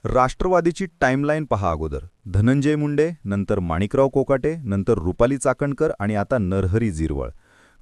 राष्ट्रवादीची टाईमलाईन पहा अगोदर. धनंजय मुंडे, नंतर माणिकराव कोकाटे, नंतर रुपाली चाकणकर आणि आता नरहरी झिरवळ.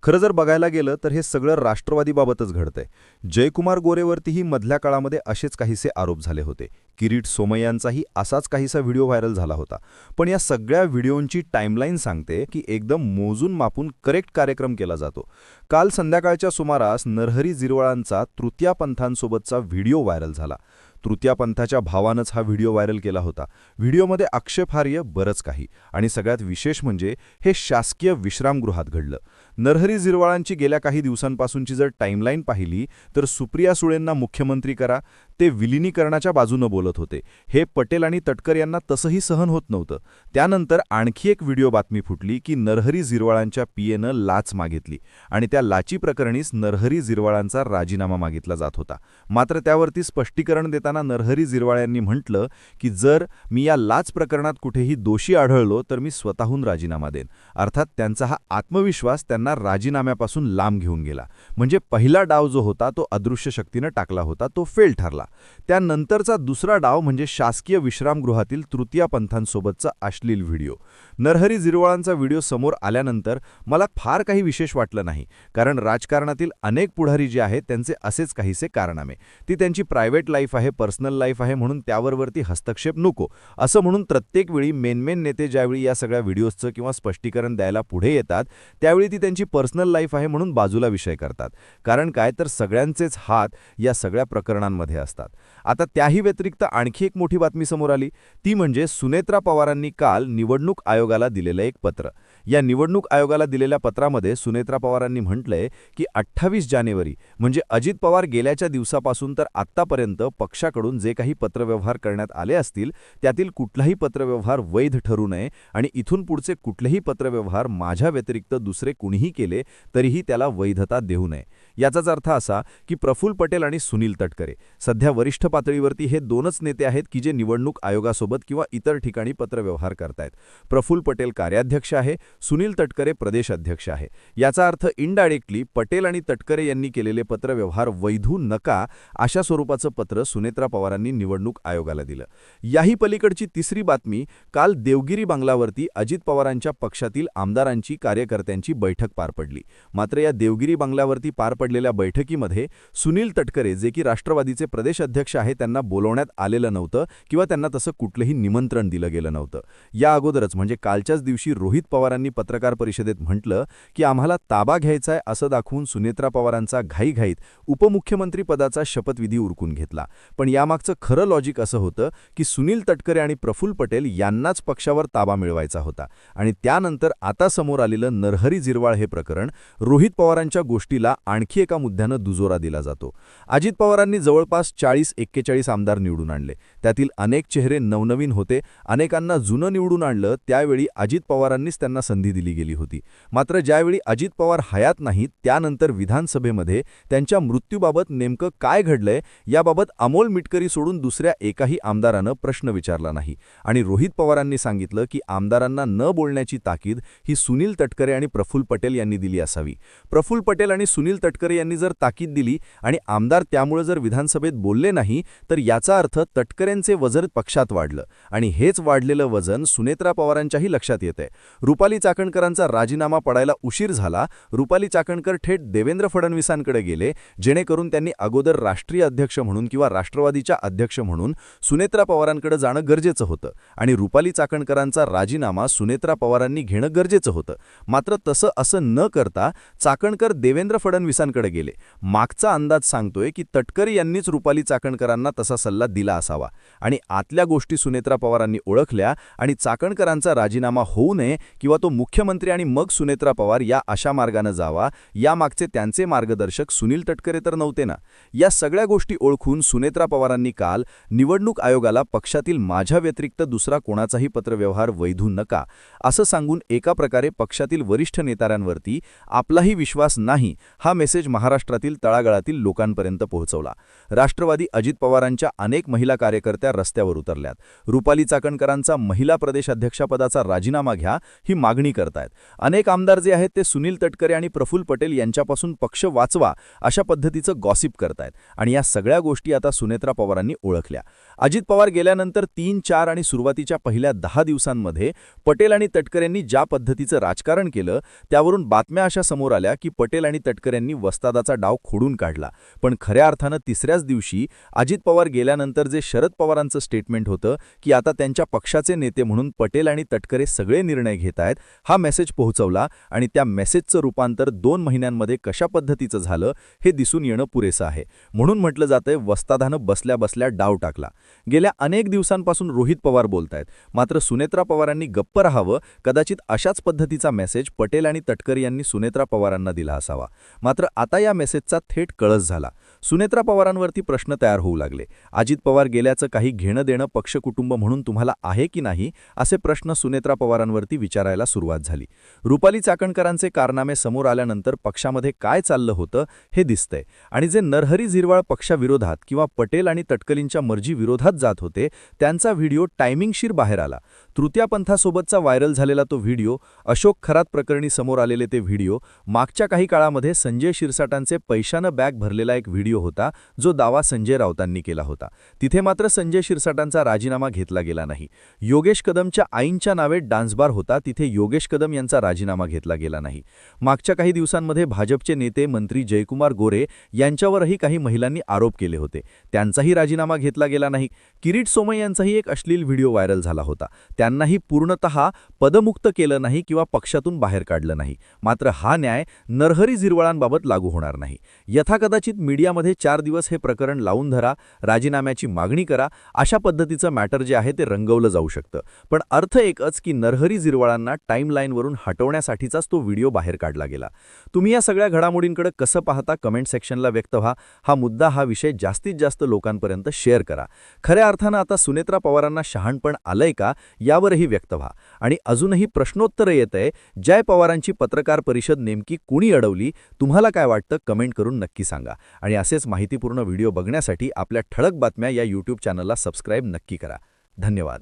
खरं जर बघायला गेलं तर हे सगळं राष्ट्रवादीबाबतच घडतंय. जयकुमार गोरेवरतीही मधल्या काळामध्ये असेच काहीसे आरोप झाले होते. किरीट सोमय्यांचाही असाच काहीसा व्हिडिओ व्हायरल झाला होता. पण या सगळ्या व्हिडिओंची टाईमलाईन सांगते की एकदम मोजून मापून करेक्ट कार्यक्रम केला जातो. काल संध्याकाळच्या सुमारास नरहरी झिरवळांचा तृतीया पंथांसोबतचा व्हिडिओ व्हायरल झाला. तृतीया पंथाच्या भावानंच हा व्हिडिओ व्हायरल केला होता. व्हिडिओमध्ये आक्षेपार्ह बरंच काही आणि सगळ्यात विशेष म्हणजे हे शासकीय विश्रामगृहात घडलं. नरहरी झिरवळांची गेल्या काही दिवसांपासूनची जर टाईमलाईन पाहिली तर सुप्रिया सुळेंना मुख्यमंत्री करा, ते विलिनीकरणाच्या बाजूनं बोलत होते. हे पटेल आणि तटकर यांना तसंही सहन होत नव्हतं. त्यानंतर आणखी एक व्हिडिओ बातमी फुटली की नरहरी झिरवळांच्या पीएनं लाच मागितली आणि त्या लाची प्रकरणीच नरहरी झिरवळांचा राजीनामा मागितला जात होता. मात्र त्यावरती स्पष्टीकरण देताना नरहरी झिरवळ यांनी म्हटलं की जर मी या लाच प्रकरणात कुठेही दोषी आढळलो तर मी स्वतःहून राजीनामा देईन. अर्थात त्यांचा हा आत्मविश्वास त्यांना राजीनाम्यापासून लांब घेऊन गेला. म्हणजे पहिला डाव जो होता तो अदृश्य शक्तीनं टाकला होता तो फेल ठरला. त्यानंतरचा दुसरा डाव म्हणजे शासकीय विश्रामगृहातील तृतीया पंथांसोबतचा अश्लील व्हिडिओ. नरहरी झिरवळांचा व्हिडिओ समोर आल्यानंतर मला फार काही विशेष वाटलं नाही, कारण राजकारणातील अनेक पुढारी जे आहेत त्यांचे असेच काहीसे कारनामे. ती त्यांची प्रायव्हेट लाईफ आहे, पर्सनल लाईफ आहे, म्हणून त्यावरती हस्तक्षेप नको असं म्हणून प्रत्येक वेळी मेन नेते ज्यावेळी या सगळ्या व्हिडिओजचं किंवा स्पष्टीकरण द्यायला पुढे येतात त्यावेळी ती त्यांची पर्सनल लाईफ आहे म्हणून बाजूला विषय करतात. कारण काय तर सगळ्यांचेच हात या सगळ्या प्रकरणांमध्ये असतात. आता त्याही व्यतिरिक्त आणखी एक मोठी बातमी समोर आली, ती म्हणजे सुनेत्रा पवारांनी काल निवडणूक आयोगाला दिलेलं एक पत्र. या निवडणूक आयोगाला दिलेल्या पत्रामध्ये सुनेत्रा पवारांनी म्हटलंय की 28 जानेवारी म्हणजे अजित पवार गेल्याच्या दिवसापासून तर आत्तापर्यंत पक्षाकडून जे काही पत्रव्यवहार करण्यात आले असतील त्यातील कुठलाही पत्रव्यवहार वैध ठरू नये आणि इथून पुढचे कुठलेही पत्रव्यवहार माझ्या व्यतिरिक्त दुसरे कुणीही केले तरीही त्याला वैधता देऊ नये. याचाच अर्थ असा की प्रफुल्ल पटेल आणि सुनील तटकरे सध्या वरिष्ठ पातळीवरती हे दोनच नेते आहेत की जे निवडणूक आयोगासोबत किंवा इतर ठिकाणी पत्रव्यवहार करतायत. प्रफुल्ल पटेल कार्याध्यक्ष आहे, सुनील तटकरे प्रदेश अध्यक्ष आहे. याचा अर्थ इनडायरेक्टली पटेल आणि तटकरे यांनी केलेले पत्रव्यवहार वैधू नका अशा स्वरूपाचं पत्र सुनेत्रा पवारांनी निवडणूक आयोगाला दिलं. याही पलीकडची तिसरी बातमी, काल देवगिरी बंगलावरती अजित पवारांच्या पक्षातील आमदारांची कार्यकर्त्यांची बैठक पार पडली. मात्र या देवगिरी बंगल्यावरती पार पडलेल्या बैठकीमध्ये सुनील तटकरे जे की राष्ट्रवादीचे प्रदेश अध्यक्ष आहे त्यांना बोलवण्यात आलेलं नव्हतं किंवा त्यांना तसं कुठलंही निमंत्रण दिलं गेलं नव्हतं. या अगोदरच म्हणजे कालच्याच दिवशी रोहित पवारांनी पत्रकार परिषदेत म्हटलं की आम्हाला ताबा घ्यायचा आहे असं दाखवून सुनेत्रा पवारांचा घाईघाईत उपमुख्यमंत्री पदाचा शपथविधी उरकून घेतला. पण यामागचं खरं लॉजिक असं होतं की सुनील तटकरे आणि प्रफुल्ल पटेल यांनाच पक्षावर ताबा मिळवायचा होता. आणि त्यानंतर आता समोर आलेलं नरहरी झिरवळ हे प्रकरण रोहित पवारांच्या गोष्टीला आणखी एका मुद्द्यानं दुजोरा दिला जातो. अजित पवारांनी जवळपास 40-41 आमदार निवडून आणले. त्यातील अनेक चेहरे नवनवीन होते. अनेकांना जुनं निवडून आणलं त्यावेळी अजित पवारांनीच त्यांना संधी दिली गेली होती. मात्र ज्यावेळी अजित पवार हयात नाहीत त्यानंतर विधानसभेमध्ये त्यांच्या मृत्यूबाबत नेमकं काय घडलंय याबाबत अमोल मिटकरी सोडून दुसऱ्या एकाही आमदारानं प्रश्न विचारला नाही. आणि रोहित पवारांनी सांगितलं की आमदारांना न बोलण्याची ताकीद ही सुनील तटकरे आणि प्रफुल्ल पटेल यांनी दिली असावी. प्रफुल्ल पटेल आणि सुनील तटकरे यांनी जर ताकीद दिली आणि आमदार त्यामुळे जर विधानसभेत बोलले नाही तर याचा अर्थ तटकरेंचे वजन पक्षात वाढलं आणि हेच वाढलेलं वजन सुनेत्रा पवारांच्याही लक्षात येतंय. रुपाली चाकणकरांचा राजीनामा पडायला उशीर झाला. रुपाली चाकणकर थेट देवेंद्र फडणवीसांकडे गेले जेणेकरून त्यांनी अगोदर राष्ट्रीय अध्यक्ष म्हणून किंवा राष्ट्रवादीच्या अध्यक्ष म्हणून सुनेत्रा पवारांकडे जाणं गरजेचं होतं आणि रुपाली चाकणकरांचा राजीनामा सुनेत्रा पवारांनी घेणं गरजेचं होतं. मात्र असं न करता चाकणकर देवेंद्र फडणवीसांकडे गेले. मागचा अंदाज सांगतोय की तटकरे यांनीच रुपाली चाकणकरांना तसा सल्ला दिला असावा आणि आतल्या गोष्टी सुनेत्रा पवारांनी ओळखल्या आणि चाकणकरांचा राजीनामा होऊ नये किंवा तो मुख्यमंत्री आणि मग सुनेत्रा पवार या अशा मार्गाने जावा यामागचे त्यांचे मार्गदर्शक सुनील तटकरे तर नव्हते ना. या सगळ्या गोष्टी ओळखून सुनेत्रा पवारांनी काल निवडणूक आयोगाला पक्षातील माझ्या व्यतिरिक्त दुसरा कोणाचाही पत्रव्यवहार वैधू नका असं सांगून एका प्रकारे पक्षातील वरिष्ठ नेत्यांवरती आपलाही विश्वास नाही हा मेसेज महाराष्ट्रातील तळागाळातील लोकांपर्यंत पोहोचवला. राष्ट्रवादी अजित पवारांच्या अनेक महिला कार्यकर्त्या रस्त्यावर उतरल्यात. रुपाली चाकणकरांचा महिला प्रदेशाध्यक्षपदाचा राजीनामा घ्या ही मागणी करतायत. अनेक आमदार जे आहेत ते सुनील तटकरे आणि प्रफुल्ल पटेल यांच्यापासून पक्ष वाचवा अशा पद्धतीचं गॉसिप करतायत. आणि या सगळ्या गोष्टी आता सुनेत्रा पवारांनी ओळखल्या. अजित पवार गेल्यानंतर 3, 4 आणि सुरुवातीच्या पहिल्या 10 दिवसांमध्ये पटेल आणि तटकरेंनी ज्या पद्धतीचं राजकारण केलं त्यावरून बातम्या अशा समोर आल्या की पटेल आणि तटकरेंनी वस्तादाचा डाव खोडून काढला. पण खऱ्या अर्थानं तिसऱ्याच दिवशी अजित पवार गेल्यानंतर जे शरद पवारांचं स्टेटमेंट होतं की आता त्यांच्या पक्षाचे नेते म्हणून पटेल आणि तटकरे सगळे निर्णय घेत आहेत, हा मेसेज पोहोचवला. आणि त्या मेसेजचं रूपांतर 2 महिन्यांमध्ये कशा पद्धतीचं झालं हे दिसून येणं पुरेसं आहे. म्हणून म्हटलं जातंय वस्तादानं बसल्या बसल्या डाव टाकला. गेल्या अनेक दिवसांपासून रोहित पवार बोलतायत, मात्र सुनेत्रा पवारांनी गप्प राहावं. कदाचित अशाच पद्धतीचा मेसेज पटेल आणि तटकरे यांनी सुनेत्रा पवारांना दिला असावा. मात्र आता या मेसेजचा थेट कळस झाला. सुनेत्रा पवारांवरती प्रश्न तयार होऊ लागले. अजित पवार गेल्याचं काही घेणं देणं पक्षकुटुंब म्हणून तुम्हाला आहे की नाही असे प्रश्न सुनेत्रा पवारांवरती विचारायला सुरुवात झाली. रुपाली चाकणकरांचे कारनामे समोर आल्यानंतर पक्षामध्ये काय चाललं होतं हे दिसतंय. आणि जे नरहरी झिरवाळ पक्षाविरोधात किंवा पटेल आणि तटकलींच्या मर्जी विरोधात जात होते त्यांचा व्हिडिओ टायमिंगशीर बाहेर आला. तृतीया पंथासोबतचा व्हायरल झालेला तो व्हिडिओ, अशोक खरात प्रकरणी समोर आलेले ते व्हिडिओ, मागच्या काही काळामध्ये संजय शिरसाटांचे पैशानं बॅग भरलेला एक व्हिडिओ होता जो दावा संजय राऊतांनी केला होता. तिथे मात्र संजय शिरसाटांचा राजीनामा घेतला गेला नाही. योगेश कदमच्या आईंच्या नावे डान्सबार होता, तिथे योगेश कदम यांचा राजीनामा घेतला गेला नाही. मागच्या काही दिवसांमध्ये भाजपचे नेते मंत्री जयकुमार गोरे यांच्यावरही काही महिलांनी आरोप केले होते, त्यांचाही राजीनामा घेतला गेला नाही. किरीट सोमय यांचाही एक अश्लील व्हिडिओ व्हायरल झाला होता, त्यांनाही पूर्णतः पदमुक्त केलं नाही किंवा पक्षातून बाहेर काढलं नाही. मात्र हा न्याय नरहरी झिरवाळांबाबत लागू होणार नाही. यथाकदाचित मीडियामध्ये 4 दिवस हे प्रकरण लावून धरा, राजीनाम्याची मागणी करा, अशा पद्धतीचं मॅटर जे आहे ते रंगवलं जाऊ शकतं. पण अर्थ एकच की नरहरी झिरवाळांना टाईमलाईनवरून हटवण्यासाठीचाच तो व्हिडिओ बाहेर काढला गेला. तुम्ही या सगळ्या घडामोडींकडे कसं पाहता कमेंट सेक्शनला व्यक्त व्हा. हा मुद्दा, हा विषय जास्तीत जास्त लोकांपर्यंत शेअर करा. खऱ्या अर्थानं आता सुनेत्रा पवारांना शहाणपण आलंय का यावरही व्यक्त व्हा. आणि अजूनही प्रश्नोत्तरं येतंय, जय पवारांची पत्रकार परिषद नेमकी कुणी अडवली, तुम्हाला काय वाटतं कमेंट करून नक्की सांगा. आणि असेच माहितीपूर्ण व्हिडिओ बघण्यासाठी आपल्या ठळक बातम्या या यूट्यूब चॅनलला सबस्क्राईब नक्की करा. धन्यवाद.